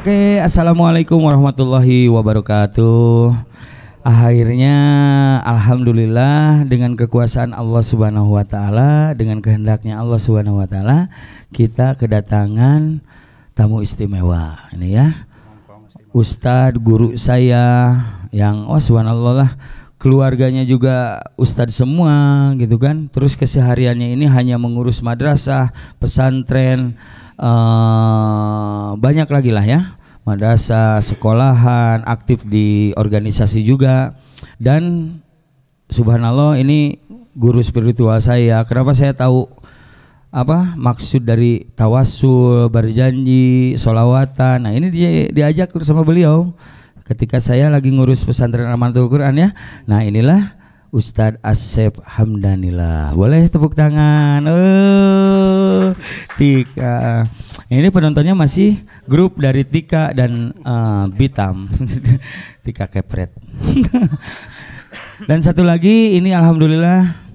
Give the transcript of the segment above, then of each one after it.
Oke, assalamualaikum warahmatullahi wabarakatuh. Akhirnya, alhamdulillah dengan kekuasaan Allah Subhanahu wa taala, dengan kehendaknya Allah Subhanahu wa taala, kita kedatangan tamu istimewa. Ini ya. Ustadz guru saya yang subhanallah lah, keluarganya juga ustadz semua gitu kan. Terus kesehariannya ini hanya mengurus madrasah, pesantren, banyak lagi lah ya, madrasah, sekolahan, aktif di organisasi juga. Dan subhanallah ini guru spiritual saya. Kenapa saya tahu apa maksud dari tawasul, berjanji, sholawatan? Nah ini diajak sama beliau ketika saya lagi ngurus pesantren Amanatul Quran ya. Nah inilah Ustadz Asep Hamdanillah. Boleh tepuk tangan. Tika. Ini penontonnya masih grup dari Tika dan Bitam. Tika Kepret. Dan satu lagi ini alhamdulillah.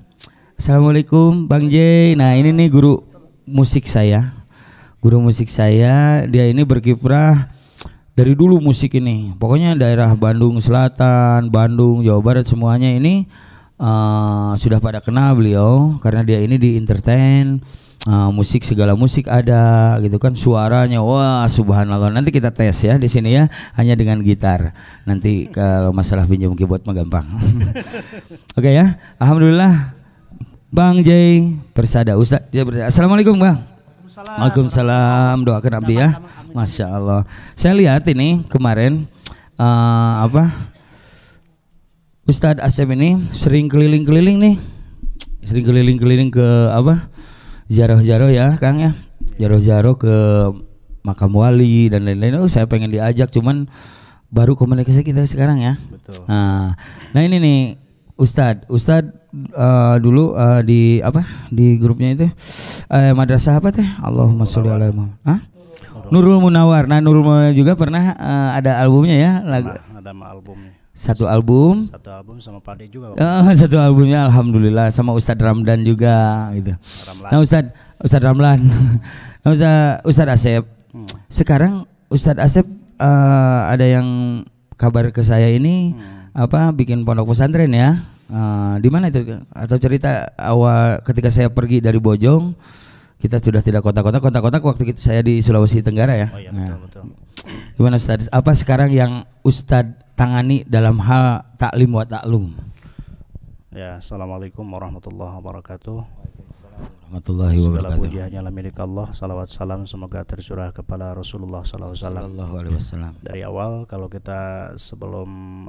Assalamualaikum Bang J. Nah ini nih guru musik saya. Guru musik saya, dia ini berkiprah dari dulu musik ini. Pokoknya daerah Bandung Selatan, Bandung, Jawa Barat semuanya ini sudah pada kenal beliau karena dia ini di entertain, musik segala musik ada gitu kan, suaranya wah subhanallah. Nanti kita tes ya di sini ya, hanya dengan gitar. Nanti kalau masalah pinjam keyboard mah gampang. Oke ya, alhamdulillah Bang J Persada Ustaz. Assalamualaikum Bang. Waalaikumsalam. Doakan abdi ya. Masya Allah. Saya lihat ini kemarin Ustadz Asep ini sering keliling-keliling nih, sering keliling-keliling ke ziarah-ziarah ya Kang ya, ziarah-ziarah ke makam wali dan lain-lain. Saya pengen diajak, cuman baru komunikasi kita sekarang ya. Betul. Nah ini nih Ustadz dulu di grupnya itu madrasah apa teh? Allahumma sholli ala Muhammad. Nurul Munawar. Nah Nurul Munawar juga pernah ada albumnya ya, lagu. Ada albumnya. Satu album sama Pade juga. Satu albumnya alhamdulillah, sama Ustadz Ramdan juga gitu. Ramlan. Nah Ustadz Ramlan. Nah Ustadz Asep. Sekarang Ustadz Asep ada yang kabar ke saya ini bikin pondok pesantren ya. Di mana itu? Atau cerita awal ketika saya pergi dari Bojong, kita sudah tidak kontak-kontak waktu saya di Sulawesi Tenggara ya. Oh iya, betul. Gimana Ustadz? Apa sekarang yang Ustadz tangani dalam hal taklim wa taklum? Ya, assalamualaikum warahmatullahi wabarakatuh. Warahmatullahi wabarakatuh. Segala puji hanyalah milik Allah. Salawat salam semoga tercurah kepada Rasulullah sallallahu alaihi wasallam. Dari awal kalau kita sebelum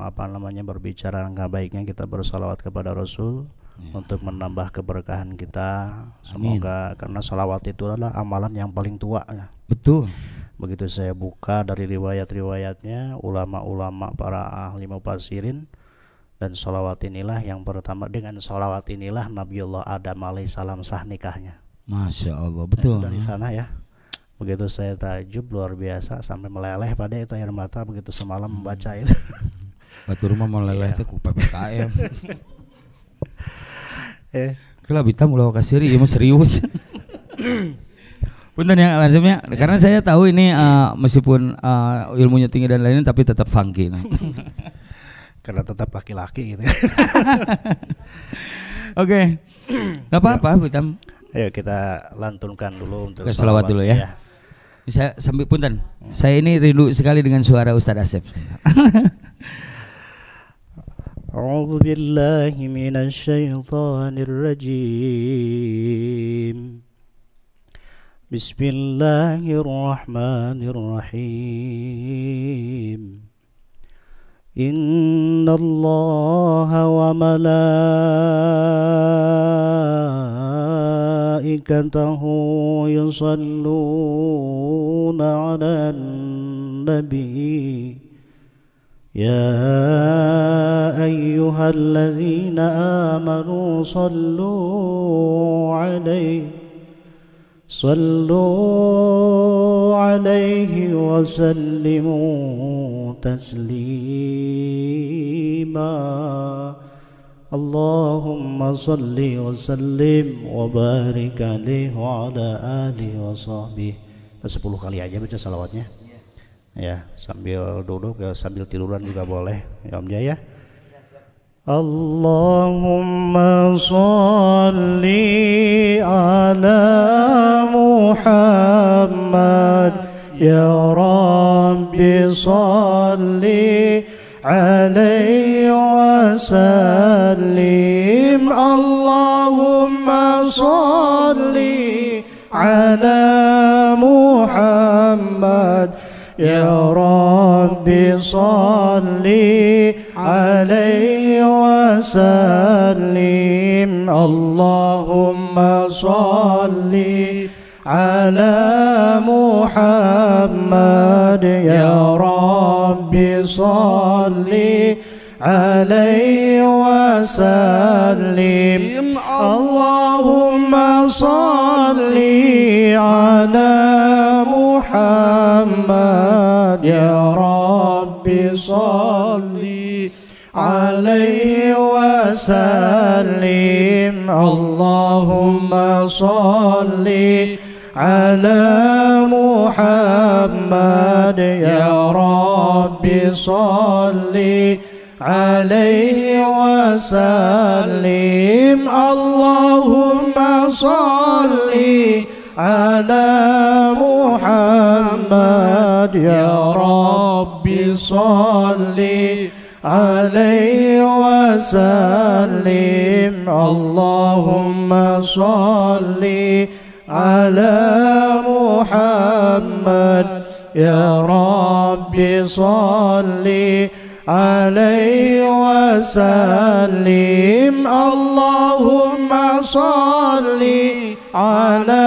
berbicara angka baiknya, kita bersalawat kepada Rasul untuk menambah keberkahan kita. Semoga karena salawat itu adalah amalan yang paling tua ya. Betul. Begitu saya buka dari riwayat-riwayatnya ulama-ulama para ahli mufassirin, dan sholawat inilah yang pertama, dengan sholawat inilah Nabiullah Adam alaihissalam sah nikahnya. Masya Allah, betul. Dari sana ya. Begitu saya takjub luar biasa sampai meleleh pada itu air mata begitu semalam membaca itu. Batu rumah meleleh itu ku PPKM. Kalau Bitam ulah kasiri ieu serius. Punten ya langsungnya, karena saya tahu ini meskipun ilmunya tinggi dan lain-lain tapi tetap funky. Karena tetap laki-laki gitu. Oke. Gak apa-apa Bitam. Ayo kita lantunkan dulu untuk selawat dulu ya. Saya sambil punten. Saya ini rindu sekali dengan suara Ustadz Asep. A'udzu billahi minasy syaithanir rajim. Bismillahirrahmanirrahim. Inna Allaha wa malaikatahu yusalluna 'alan nabi. Ya ayyuhalladzina amanu sallu 'alaihi wa sallimu taslima. Allahumma salli wa sallim wa barik alaihi wa ala alihi wa sahbihi. 10 kali aja baca salawatnya. Ya, sambil duduk ya, sambil tiduran juga boleh ya Om Jaya. Allahumma sholli ala Muhammad ya Rabbi sholli alaihi wasallim. Allahumma sholli ala Muhammad ya Rabbi sholli alaihi wasallim. Allahumma sholli ala Muhammad ya Rabbi sholli alaihi wasallim. Allahumma sholli ala Muhammad ya Rabbi sholli alaihi wasallim. Allahumma sholli ala Muhammad ya Rabbi sholli alaihi wasallim. Allahumma sholli ala Muhammad ya Rabbi sholli alaihi wasallim. Allahumma sholli ala Muhammad ya Rabbi sholli alaihi wasallim. Allahumma sholli ala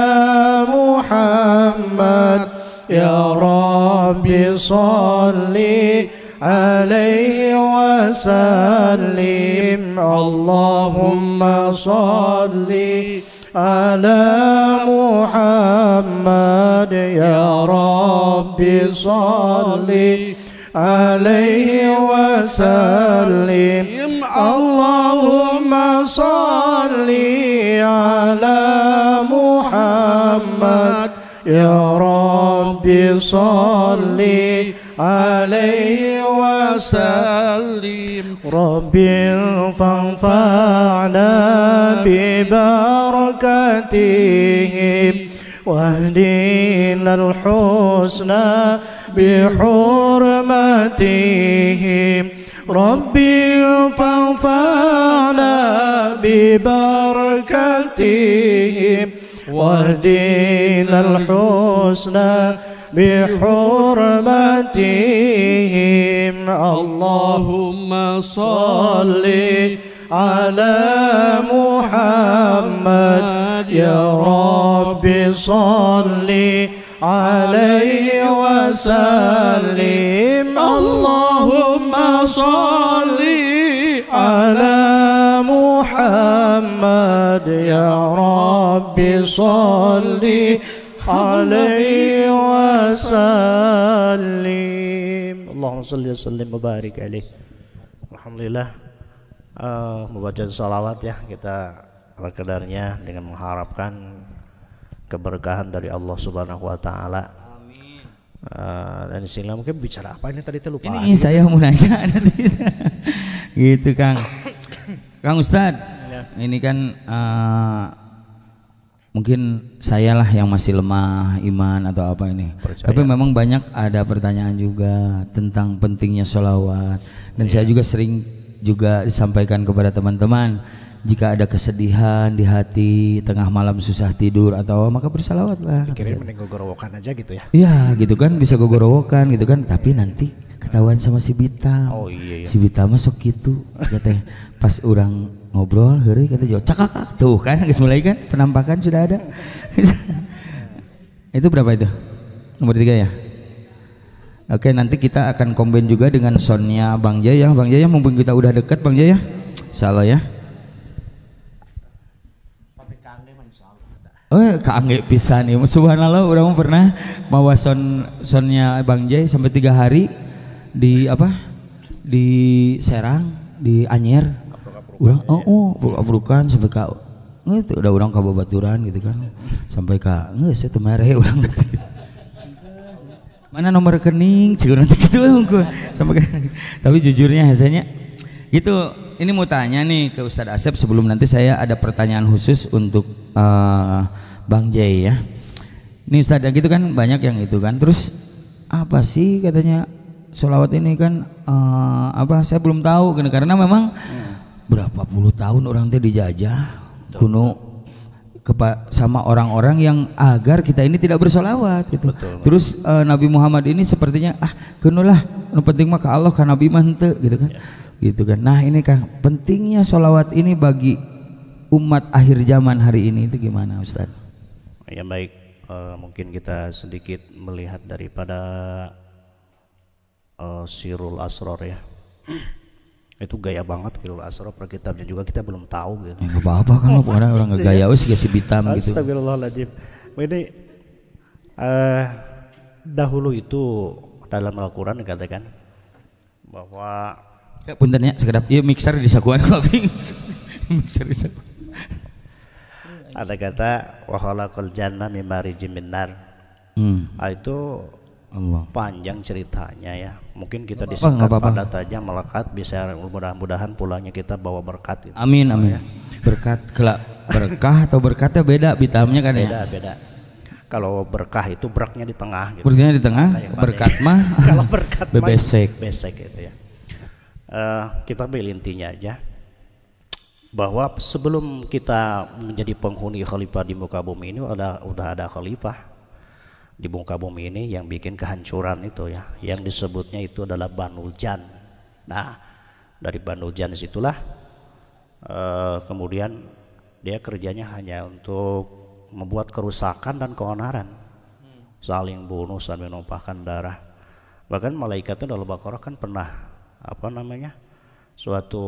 Muhammad ya Rabbi sholli alaihi wasallim. Allahumma sholli ala Muhammad ya Rabbi sholli alaihi wasallim. Allahumma sholli ala Muhammad ya Rabbi sholli alaihi wasallim. Rabbi fanfa'na bi barakatihim wahdina al-husna bi hurmatihim. Rabbi fanfa'na bi barakatihim wahdina al-husna bihurmatihim. Allahumma sholli ala Muhammad ya Rabbi sholli alaihi wasallim. Allahumma sholli ala Muhammad ya Rabbi sholli alaihi wasallim. Allahumma sholli wa sallim wa barik alaihi. Alhamdulillah, membaca salawat ya kita ala kadarnya dengan mengharapkan keberkahan dari Allah Subhanahu wa taala. Amin. Dan sehingga mungkin bicara apa ini tadi lupa. Ini saya mau nanya gitu Kang. Kang Ustadz, ya. Ini kan mungkin saya lah yang masih lemah iman atau apa ini. Percaya. Tapi memang banyak ada pertanyaan juga tentang pentingnya sholawat. Dan saya juga sering juga disampaikan kepada teman-teman, jika ada kesedihan di hati, tengah malam susah tidur atau maka bersalawatlah. Pikirin mending gogorowokan aja gitu ya. Iya gitu kan, bisa gogorowokan gitu kan. Tapi nanti ketahuan sama si Bita. Oh iya. Si Bita masuk gitu katanya. Pas orang ngobrol hari kata jauh cakak tuh kan geus mulai kan penampakan sudah ada. Itu berapa itu? Nomor 3 ya. Oke, nanti kita akan combine juga dengan soundnya Bang Jaya. Bang Jaya mumpung kita udah dekat Bang Jaya, insyaallah ya. Oh kaangge pisan ya, subhanallah orang pernah mawa soundnya Bang Jaya sampai 3 hari di apa di Serang di Anyer. Urang bukan sampai ka itu udah urang ka babaturan gitu kan sampai ka geus teu mere urang mana nomor rekening cik nanti gitu sama tapi jujurnya hasilnya gitu. Ini mau tanya nih ke Ustadz Asep sebelum nanti saya ada pertanyaan khusus untuk Bang Jay ya. Ini Ustadz yang gitu kan banyak yang itu kan. Terus apa sih katanya sholawat ini kan apa saya belum tahu karena memang berapa puluh tahun orang teh dijajah kuno sama orang-orang yang agar kita ini tidak bersolawat gitu. Betul. Terus Nabi Muhammad ini sepertinya kunolah nu penting mah ka Allah ka Nabi mah henteu gitu kan. Ya. Gitu kan. Nah ini Kang pentingnya sholawat ini bagi umat akhir zaman hari ini itu gimana Ustaz? Ya baik, mungkin kita sedikit melihat daripada Sirul Asrar ya. Itu gaya banget Sirul Asrar, per kitabnya juga kita belum tahu gitu. Enggak apa-apa kan orang ngegaya wis si bitam gitu. Astagfirullahaladzim. Ini dahulu itu dalam Al-Qur'an dikatakan bahwa puntennya sekedap ieu mixer di sakuan kopi. Mixer di sakuan. Ada kata wa khalaqal janna mim marijim minnar. Itu Allah. Panjang ceritanya ya. Mungkin kita disingkat padat saja melekat bisa mudah-mudahan pulangnya kita bawa berkat gitu. Amin amin. Ya. Berkat berkah atau berkatnya beda bitamnya kan ya. Beda. Kalau berkah itu beraknya di tengah gitu. Berkahnya di tengah, berkat mah kalau berkat besek gitu ya. Kita ambil intinya aja bahwa sebelum kita menjadi penghuni khalifah di muka bumi ini udah ada khalifah di muka bumi ini yang bikin kehancuran itu ya, yang disebutnya itu adalah Banul Jan. Nah dari Banul Jan situlah kemudian dia kerjanya hanya untuk membuat kerusakan dan keonaran, saling bunuh, saling menumpahkan darah. Bahkan malaikat itu dalam Al-Baqarah kan pernah suatu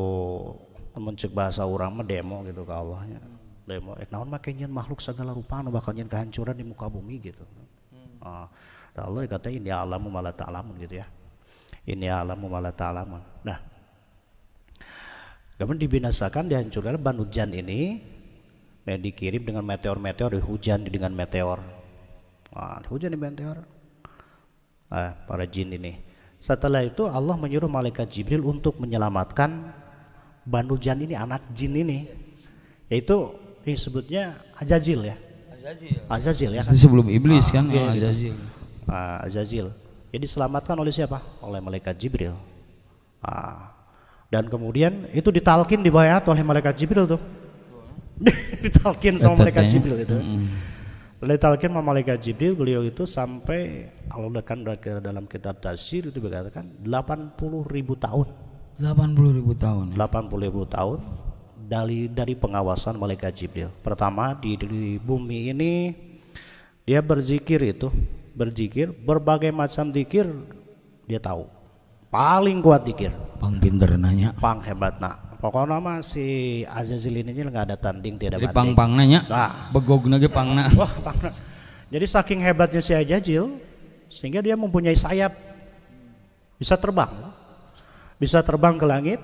mencek bahasa orang mah demo gitu ke Allahnya, demo naon makanya makhluk segala rupa anu bakal nyen kehancuran di muka bumi gitu. Allah dikatain ini alamu malah ta'lamun gitu ya, ini alamu malah ta'lamun. Nah kemudian dibinasakan, dihancurkan Banu Jan ini, dikirim dengan meteor-meteor, dihujan dengan meteor, dihujan di meteor para jin ini. Setelah itu Allah menyuruh malaikat Jibril untuk menyelamatkan Banu Jan ini, anak jin ini, yaitu disebutnya Azazil ya. Azazil ya kan? Sebelum iblis kan Azazil. Azazil. Jadi diselamatkan oleh siapa? Oleh malaikat Jibril. Dan kemudian itu ditalkin, dibayat oleh malaikat Jibril tuh. Ditalkin sama malaikat Jibril itu. Setelah ditalkin sama malaikat Jibril, beliau itu sampai Allah kan dalam kitab tafsir itu berkatakan 80.000 tahun. 80.000 tahun. 80.000 tahun dari pengawasan malaikat Jibril. Pertama di bumi ini dia berzikir, berbagai macam zikir dia tahu. Paling kuat zikir. Pang pinter nanya. Pang hebat nak. Pokoknya mah si Azazil ini nggak ada tanding, tidak ada banding. Pang nanya. Begogna ge pangna. Wah, pangna. Jadi saking hebatnya si Azazil sehingga dia mempunyai sayap, bisa terbang ke langit.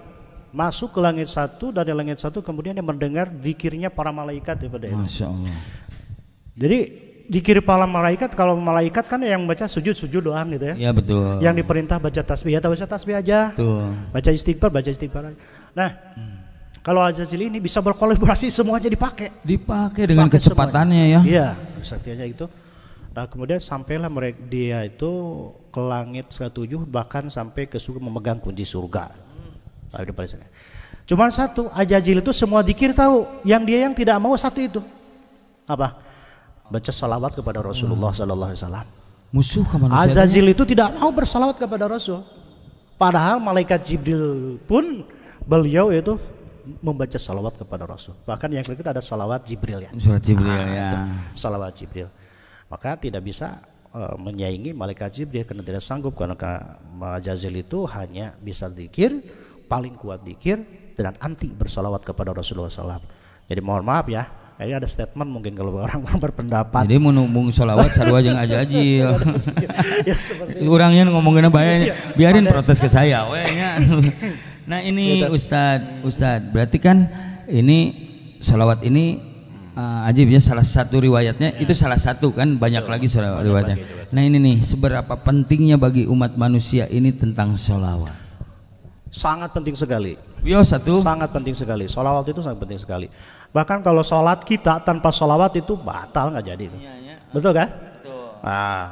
Masuk ke langit satu, dari langit satu kemudian dia mendengar zikirnya para malaikat daripada itu. Masya Allah. Jadi zikir para malaikat, kalau malaikat kan yang baca sujud doang gitu ya. Iya betul. Yang diperintah baca tasbih, ya baca tasbih aja. Betul. Baca istighfar. Nah, kalau Azazil ini bisa berkolaborasi, semuanya dipakai dengan kecepatannya ya. Iya, saktinya itu. Nah kemudian sampailah dia itu ke langit 7, bahkan sampai ke surga, memegang kunci surga. Cuman satu, Azazil itu semua zikir tahu, yang tidak mau satu itu apa? Baca salawat kepada Rasulullah Sallallahu Alaihi Wasallam. Musuh ke manusia. Azazil itu tidak mau bersalawat kepada Rasul. Padahal malaikat Jibril pun beliau itu membaca salawat kepada Rasul. Bahkan yang kedua ada salawat Jibril ya. Surat Jibril ya. Salawat Jibril. Maka tidak bisa menyaingi malaikat Jibril karena tidak sanggup, karena Azazil itu hanya bisa zikir, paling kuat zikir dan anti bersalawat kepada Rasulullah SAW. Jadi mohon maaf ya, ini ada statement mungkin kalau orang berpendapat. Jadi mau numbung salawat sarua jeung Azazil. Ya seperti itu. Orangnya ngomongin bahaya, biarin protes ke saya we nya. Nah ini Ustadz, berarti kan ini salawat ini Ajib ya, salah satu riwayatnya itu salah satu kan, banyak lagi riwayatnya. Nah ini nih, seberapa pentingnya bagi umat manusia ini tentang sholawat? Sangat penting sekali. Yo satu. Sangat penting sekali. Sholawat itu sangat penting sekali. Bahkan kalau sholat kita tanpa sholawat itu batal, nggak jadi. Betul kan? Betul. Nah,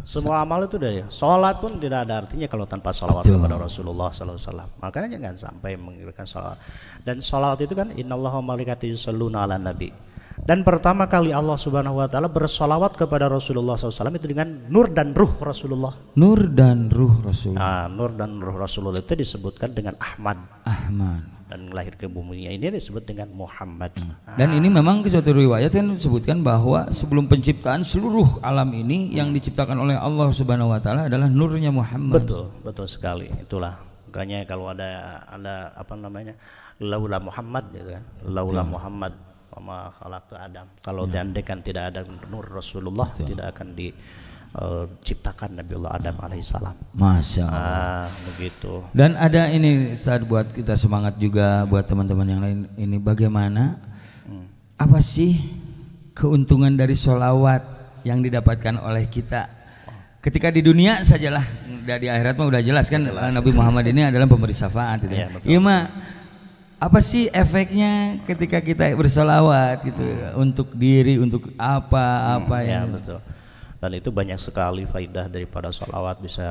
semua amal itu dari sholat pun tidak ada artinya kalau tanpa sholawat kepada Rasulullah SAW. Makanya jangan sampai mengirimkan sholawat. Dan sholawat itu kan innallaha wa malaikatahu yusholluna 'alan nabi. Dan pertama kali Allah Subhanahu wa taala bersolawat kepada Rasulullah SAW itu dengan nur dan ruh Rasulullah. Nur dan ruh Rasulullah. Nah, nur dan ruh Rasulullah itu disebutkan dengan Ahmad. Dan lahir ke bumi ini disebut dengan Muhammad. Dan ini memang suatu riwayat yang disebutkan bahwa sebelum penciptaan seluruh alam ini yang diciptakan oleh Allah Subhanahu wa taala adalah nurnya Muhammad. Betul, betul sekali. Itulah. Makanya kalau ada apa namanya? Laula Muhammad gitu kan. Laula Muhammad wa khalaqtu Adam. Kalau diandaikan tidak ada nur Rasulullah, tidak akan diciptakan Nabiullah Adam alaihissalam. Masya Allah. Begitu. Dan ada ini Ustaz, buat kita semangat juga buat teman-teman yang lain, ini bagaimana apa sih keuntungan dari sholawat yang didapatkan oleh kita ketika di dunia sajalah, di akhirat mah udah jelas kan. Nabi Muhammad ini adalah pemberi syafaat gitu. Iya mah apa sih efeknya ketika kita bersolawat gitu untuk diri, untuk apa ya betul. Dan itu banyak sekali faidah daripada sholawat, bisa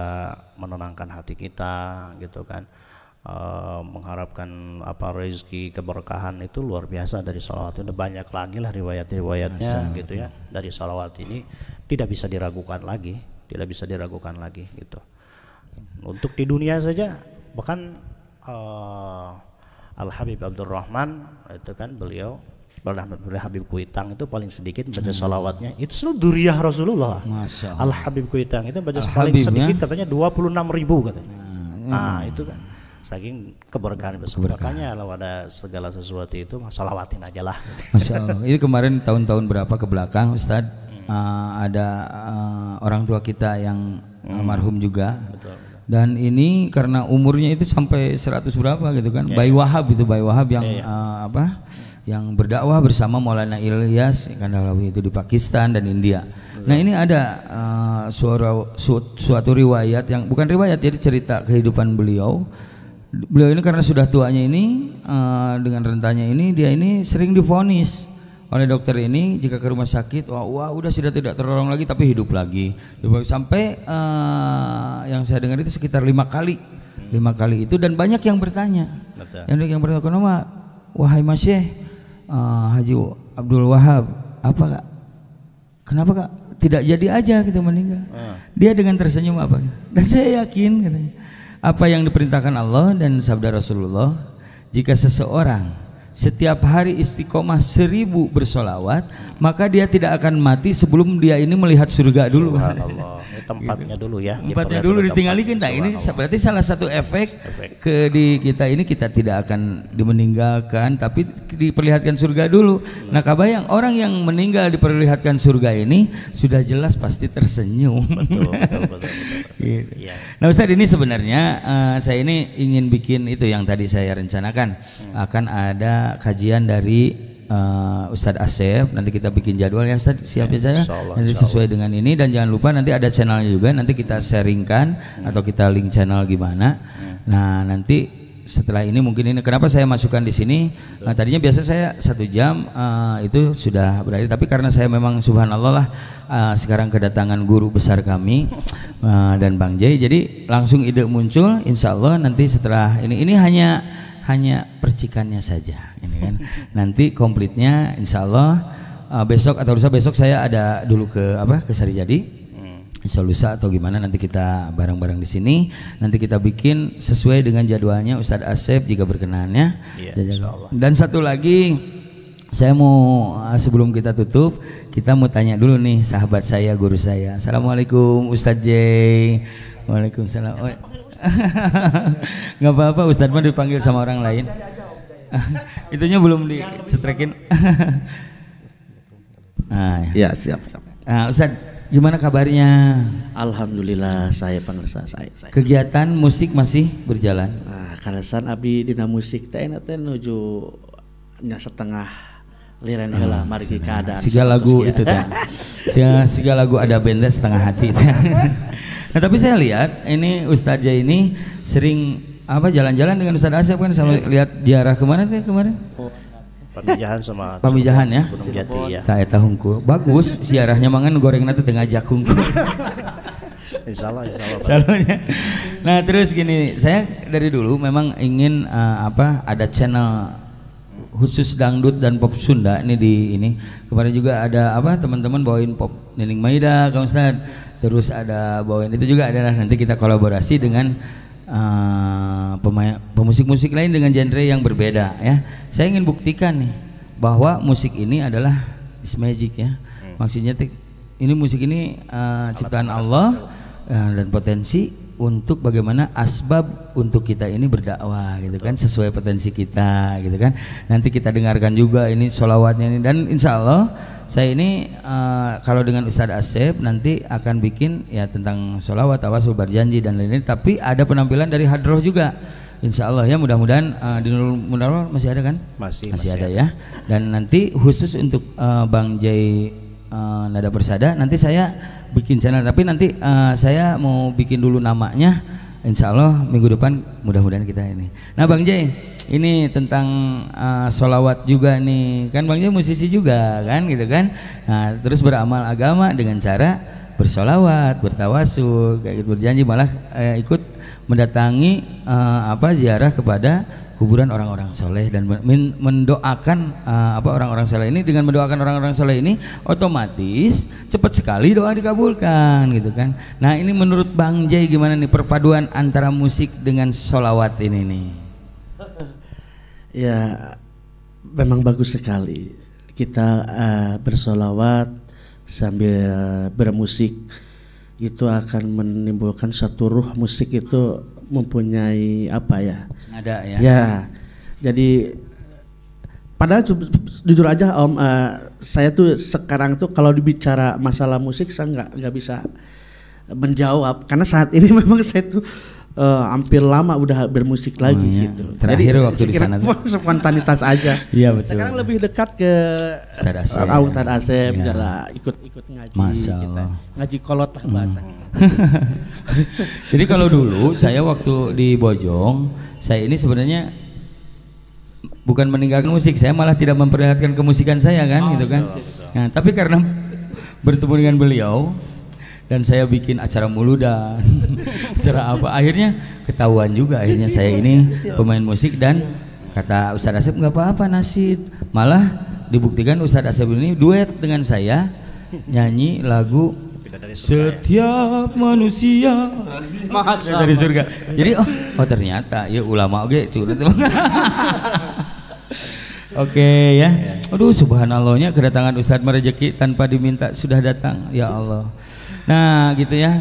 menenangkan hati kita gitu kan, mengharapkan apa rezeki keberkahan itu luar biasa dari sholawat. Itu banyak lagi lah riwayat-riwayatnya gitu ya. Dari sholawat ini tidak bisa diragukan lagi, gitu. Untuk di dunia saja bahkan Al-Habib Abdurrahman itu kan beliau Habib Kuitang itu paling sedikit baca salawatnya itu seluruh duriyah Rasulullah. Al-Habib Kuitang itu baca paling sedikit katanya 26.000 katanya. Nah itu kan saking keberkahan besar. Makanya kalau ada segala sesuatu itu salawatin aja lah. Masya Allah. Itu kemarin tahun-tahun berapa ke belakang Ustadz, ada orang tua kita yang almarhum juga. Betul. Dan ini karena umurnya itu sampai 100 berapa gitu kan. Bayi Wahab yang yang berdakwah bersama Maulana Ilyas Kandalawi itu di Pakistan dan India. Nah ini ada suatu riwayat yang bukan riwayat, jadi cerita kehidupan beliau. Beliau ini karena sudah tuanya ini dengan rentanya ini, dia ini sering divonis oleh dokter ini jika ke rumah sakit, wah udah sudah tidak tertolong lagi tapi hidup lagi. Sampai yang saya dengar itu sekitar 5 kali itu, dan banyak yang bertanya. Yang bertanya, wahai Mas Syekh Haji Abdul Wahab, apa kak? Kenapa kak tidak jadi aja kita meninggal? Dia dengan tersenyum apa? Dan saya yakin katanya, apa yang diperintahkan Allah dan sabda Rasulullah, jika seseorang setiap hari istiqomah 1000 bersolawat, maka dia tidak akan mati sebelum dia ini melihat surga dulu. Subhanallah. Tempatnya dulu ya. Tempatnya dulu ditinggalin. Nah ini berarti salah satu efek di kita ini, kita tidak akan dimeninggalkan tapi diperlihatkan surga dulu. Nah kabayang orang yang meninggal diperlihatkan surga ini sudah jelas pasti tersenyum. Betul. Gitu. Ya. Nah Ustadz, ini sebenarnya saya ini ingin bikin itu yang tadi saya rencanakan, akan ada kajian dari Ustadz Asep. Nanti kita bikin jadwal ya Ustadz, siap ya saya nanti sesuai dengan ini. Dan jangan lupa nanti ada channelnya juga, nanti kita sharingkan atau kita link channel gimana. Nah nanti setelah ini mungkin ini kenapa saya masukkan di sini. Nah, tadinya biasa saya 1 jam itu sudah berakhir, tapi karena saya memang subhanallah lah sekarang kedatangan guru besar kami dan Bang Jai, jadi langsung ide muncul. Insya Allah nanti setelah ini hanya percikannya saja ini kan. Nanti komplitnya insya Allah besok atau lusa, besok saya ada dulu ke Sarijadi, insya lusa atau gimana, nanti kita bareng-bareng di sini. Nanti kita bikin sesuai dengan jadwalnya Ustadz Asep jika berkenannya. Dan satu lagi saya mau, sebelum kita tutup, kita mau tanya dulu nih sahabat saya, guru saya. Assalamualaikum Ustadz J. Waalaikumsalam. Nggak apa-apa, Ustadz mah dipanggil sama orang lain. Itunya belum dicetrekin. Ya siap. Ustadz, gimana kabarnya? Alhamdulillah, saya pangersa saya. Kegiatan musik masih berjalan? Kalesan abdi dina musik teh enak teh nuju nya setengah liran heula margi keadaan. Siga lagu itu teh. Siga lagu ada benda setengah hati. Nah, tapi saya lihat ini Ustadz Jai ini sering jalan-jalan dengan Ustadz Asep kan, sama lihat ziarah kemana tuh kemarin? Pamijahan sama Pamijahan ya. Gunung Jati ya. Tak eta hungkul. Bagus ziarahnya mangan gorengna teh tengah jak hungkul. Insyaallah. Nah, terus gini, saya dari dulu memang ingin ada channel khusus dangdut dan pop Sunda ini kemarin juga ada teman-teman bawain pop Nining Maida Kang Ustad, terus ada bawain itu juga ada, nanti kita kolaborasi dengan pemusik-musik lain dengan genre yang berbeda ya. Saya ingin buktikan nih bahwa musik ini adalah is magic ya. Maksudnya ini musik ini ciptaan Allah dan potensi untuk bagaimana asbab untuk kita ini berdakwah gitu kan, sesuai potensi kita gitu kan. Nanti kita dengarkan juga ini sholawatnya ini, dan insya Allah saya ini kalau dengan Ustadz Asep nanti akan bikin ya tentang sholawat, tawasul, berjanji dan lain-lain, tapi ada penampilan dari hadroh juga insya Allah ya. Mudah-mudahan di Nurul Munawwarah masih ada kan? Masih ada ya. Dan nanti khusus untuk Bang Jai Nada Persada nanti saya bikin channel, tapi nanti saya mau bikin dulu namanya, insya Allah minggu depan mudah-mudahan kita ini. Nah Bang Jai, ini tentang sholawat juga nih kan, Bang Jai musisi juga kan gitu kan. Nah, terus beramal agama dengan cara bersolawat, bertawasul, kayak gitu, berjanji, malah ikut mendatangi ziarah kepada kuburan orang-orang soleh dan mendoakan orang-orang soleh ini. Dengan mendoakan orang-orang soleh ini otomatis cepat sekali doa dikabulkan gitu kan. Nah ini menurut Bang Jai gimana nih perpaduan antara musik dengan sholawat ini nih? Ya memang bagus sekali kita bersolawat sambil bermusik, itu akan menimbulkan satu ruh. Musik itu mempunyai nada ya. Ya, jadi padahal jujur aja Om, saya tuh sekarang tuh kalau dibicara masalah musik saya nggak bisa menjawab, karena saat ini memang saya tuh hampir lama udah bermusik lagi gitu. Terakhir jadi, waktu di sana spontanitas aja. Iya betul. Sekarang lebih dekat ke Ustadz Asep, ya. ikut ngaji. Masya kita. Allah. Ngaji kolot lah bahasa kita. Jadi kalau dulu saya waktu di Bojong, saya ini sebenarnya bukan meninggalkan musik, saya malah tidak memperlihatkan kemusikan saya kan gitu kan. Betul. Nah, tapi karena bertemu dengan beliau dan saya bikin acara muludan, acara akhirnya ketahuan juga akhirnya saya ini pemain musik, dan kata Ustadz Asep nggak apa-apa nasid, malah dibuktikan Ustadz Asep ini duet dengan saya nyanyi lagu Setiap Manusia dari Surga. Jadi ternyata ya ulama oke curhat. Oke ya. Aduh subhanallahnya kedatangan Ustadz merejeki tanpa diminta sudah datang ya Allah. Nah gitu ya.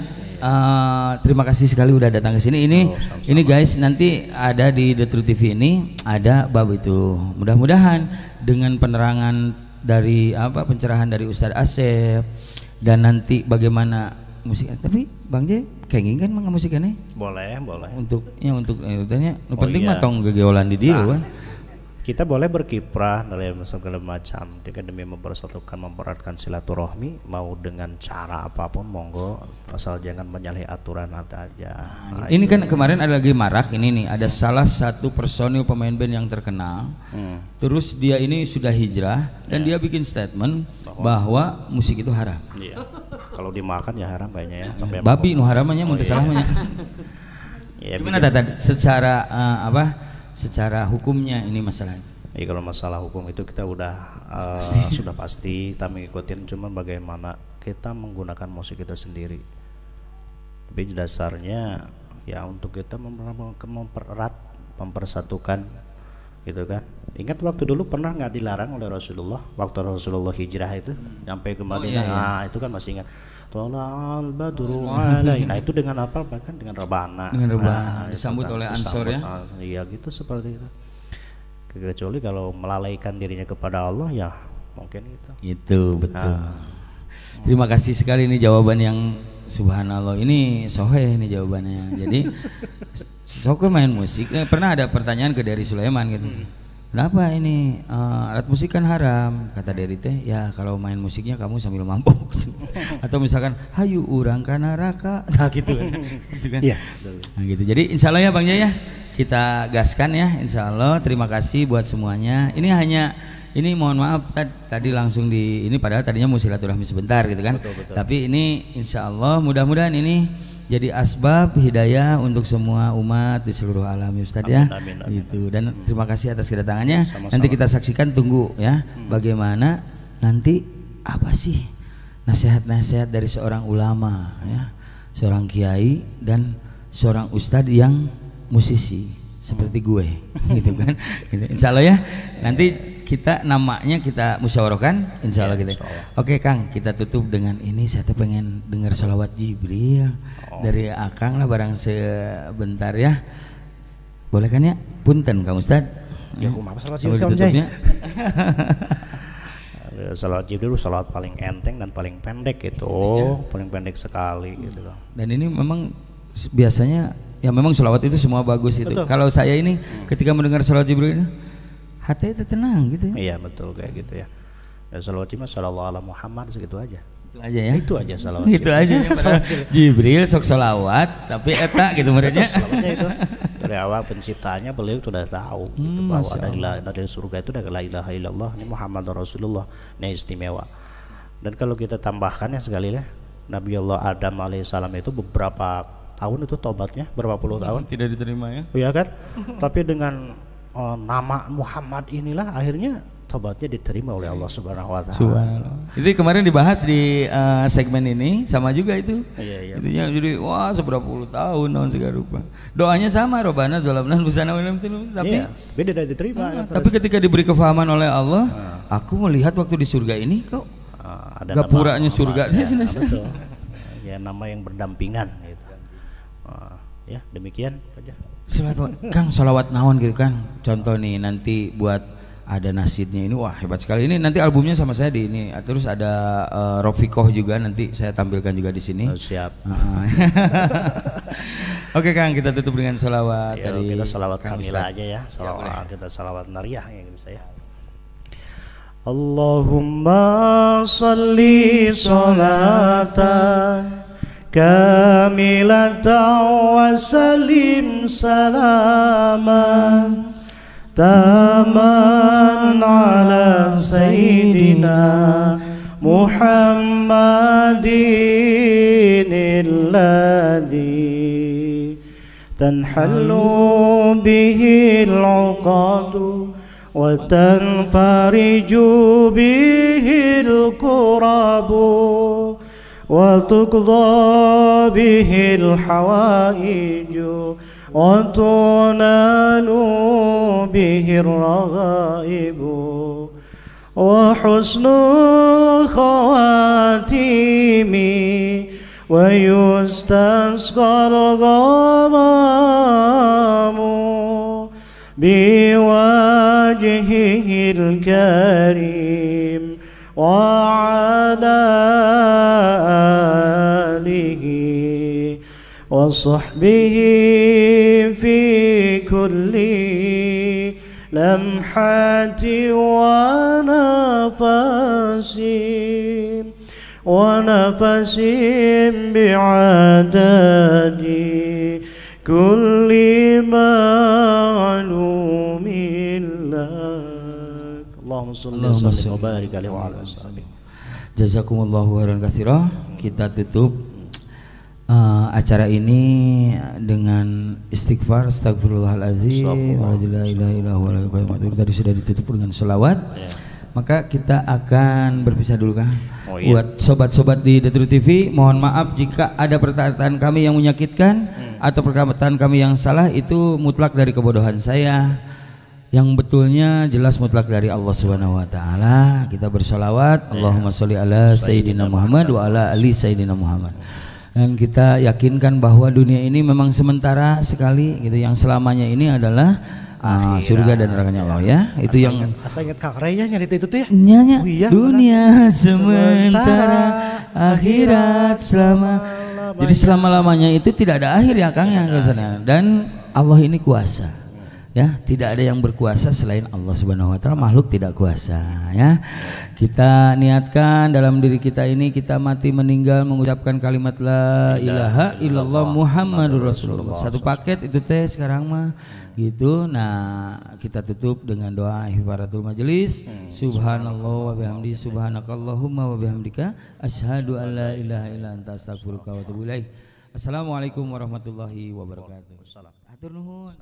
Terima kasih sekali udah datang ke sini. Ini guys, nanti ada di The True TV ini ada bab itu. Mudah-mudahan dengan penerangan dari pencerahan dari Ustadz Asep dan nanti bagaimana musik. Tapi Bang Jai kenging kan musikannya? Boleh. Untuk penting mah tong gegeolan di dia kan. Kita boleh berkiprah dalam segala macam demi mempereratkan silaturahmi, mau dengan cara apapun monggo, asal jangan menyalahi aturan aja. Nah, ini kan kemarin ada lagi marak ini nih, ada salah satu personil pemain band yang terkenal, terus dia ini sudah hijrah dan dia bikin statement bahwa musik itu haram. Iya. Kalau dimakan ya haram kayaknya ya. Sampai babi nu haramnya muntah salahnya. Ya, gimana tata secara secara hukumnya ini masalah? Ya kalau masalah hukum itu kita udah sudah pasti kita mengikutin, cuman bagaimana kita menggunakan musik kita sendiri. Tapi dasarnya ya untuk kita mempererat, mempersatukan gitu kan. Ingat waktu dulu pernah nggak dilarang oleh Rasulullah waktu Rasulullah hijrah itu sampai ke Madinah. Nah itu kan masih ingat. Tolal badru alaina. Nah itu dengan apa? Bahkan dengan rebana. Disambut oleh Ansor ya. Iya gitu seperti itu. Kecuali kalau melalaikan dirinya kepada Allah ya mungkin itu. Itu betul. Terima kasih sekali ini jawaban yang subhanallah, ini soheh nih jawabannya. Jadi Soko main musik. Pernah ada pertanyaan ke dari Sulaiman gitu. kenapa ini alat musik kan haram, kata Dery teh. Ya kalau main musiknya kamu sambil mabok atau misalkan hayu urang ka neraka, nah gitu kan. Iya. Nah gitu. Jadi insya Allah ya Bang Jaya, kita gaskan ya insya Allah. Terima kasih buat semuanya. Ini mohon maaf tadi langsung di ini, padahal tadinya mau silaturahmi sebentar gitu kan. Betul. Tapi ini insya Allah mudah-mudahan ini jadi asbab hidayah untuk semua umat di seluruh alam ya Ustadz ya. Amin. Gitu. Dan terima kasih atas kedatangannya. Sama-sama. Nanti kita saksikan, tunggu ya bagaimana nanti apa sih nasihat-nasihat dari seorang ulama ya, seorang kiai dan seorang ustadz yang musisi seperti gue gitu kan. Gitu. Insya Allah ya. Nanti kita namanya kita musyawarahkan insya Allah gitu. Oke Kang, kita tutup dengan ini. Saya pengen dengar sholawat Jibril dari Akang lah barang sebentar ya. Boleh kan ya? Punten Kang Ustad. Ya kumaha sholawat Jibril tutupnya. Sholawat Jibril sholawat paling enteng dan paling pendek itu. Paling pendek sekali gitu loh. Dan ini memang biasanya ya memang sholawat itu semua bagus itu. Kalau saya ini ketika mendengar sholawat Jibril hati itu tenang gitu ya. Iya betul kayak gitu ya. Dan sholawat Jibril sallallahu ala Muhammad segitu aja. Itu aja ya. Itu aja sholawat. Itu aja. Jibril sok sholawat tapi eta gitu muridnya. Itu dari awal penciptanya beliau sudah tahu gitu, bahwa dari surga itu ada la ilaha illallah, ini Muhammad Rasulullah, ini istimewa. Dan kalau kita tambahkan ya sekali ya, Nabi Allah Adam alaihissalam itu beberapa tahun itu tobatnya, berapa puluh tahun tidak diterima ya. Iya kan? Tapi dengan nama Muhammad inilah akhirnya tobatnya diterima oleh Allah Subhanahu wa taala. Subhanallah. Itu kemarin dibahas di segmen ini sama juga itu. Iya. Itunya jadi wah seberapa puluh tahun non segala rupa. Doanya sama Robbana dzalamna busana wa lam tilum, tapi beda dari diterima. Tapi ketika diberi kefahaman oleh Allah, aku melihat waktu di surga ini kok ada gapuranya surga ya, betul. Ya nama yang berdampingan gitu. Ya demikian saja. Kang sholawat naon gitu kan, contoh nih nanti buat ada nasidnya ini, wah hebat sekali ini. Nanti albumnya sama saya di ini, terus ada Rofikoh juga nanti saya tampilkan juga di sini. Siap. Oke Kang, kita tutup dengan sholawat dari kita sholawat Kang Kamilah aja ya. Sholawat kita sholawat nariyah ya bisa ya. Allahumma sholli sholatan kamilatan wa salim salaman taman ala sayyidina Muhammadin alladhi tanhallu bihi al-uqadu wa tanfariju bihi al-kurabu وتقضى به الحوائج وتنال به الرغائب وحسن الخواتيم ويستسقى الغمام بوجهه الكريم وعلى آله وصحبه في كل لمحة ونفس بعدد كل معلوم لك اللهم صل وسلم وبارك عليه وعلى آله. Jazakumullahu khairan katsira. Kita tutup acara ini dengan istighfar, astagfirullahalazim, la ilaha illallah. Tadi sudah ditutup dengan selawat. Maka kita akan berpisah dulu Kang. Buat sobat-sobat di Detru TV, mohon maaf jika ada perkataan kami yang menyakitkan atau perkataan kami yang salah, itu mutlak dari kebodohan saya. Yang betulnya jelas mutlak dari Allah Subhanahu wa taala. Kita bersolawat, Allahumma sholli ala sayyidina Muhammad wa ala ali sayyidina Muhammad. Dan kita yakinkan bahwa dunia ini memang sementara sekali gitu, yang selamanya ini adalah surga dan nerakanya Allah ya. Itu yang asal ingat Kang Raya nyari itu tuh ya. Nyanya. Dunia sementara, akhirat selama. Jadi selama-lamanya itu tidak ada akhir ya Kang ya. Dan Allah ini kuasa. Ya, tidak ada yang berkuasa selain Allah Subhanahu wa taala, makhluk tidak kuasa ya. Kita niatkan dalam diri kita ini kita mati meninggal mengucapkan kalimat la ilaha illallah Muhammadur Rasulullah. Satu paket itu teh sekarang mah gitu. Nah, kita tutup dengan doa hifaratul majelis. Subhanallah wa bihamdi subhanakallahumma wa bihamdika asyhadu an la ilaha illa anta astaghfiruka wa atubu ilaik. Assalamualaikum warahmatullahi wabarakatuh. Atur nuhun.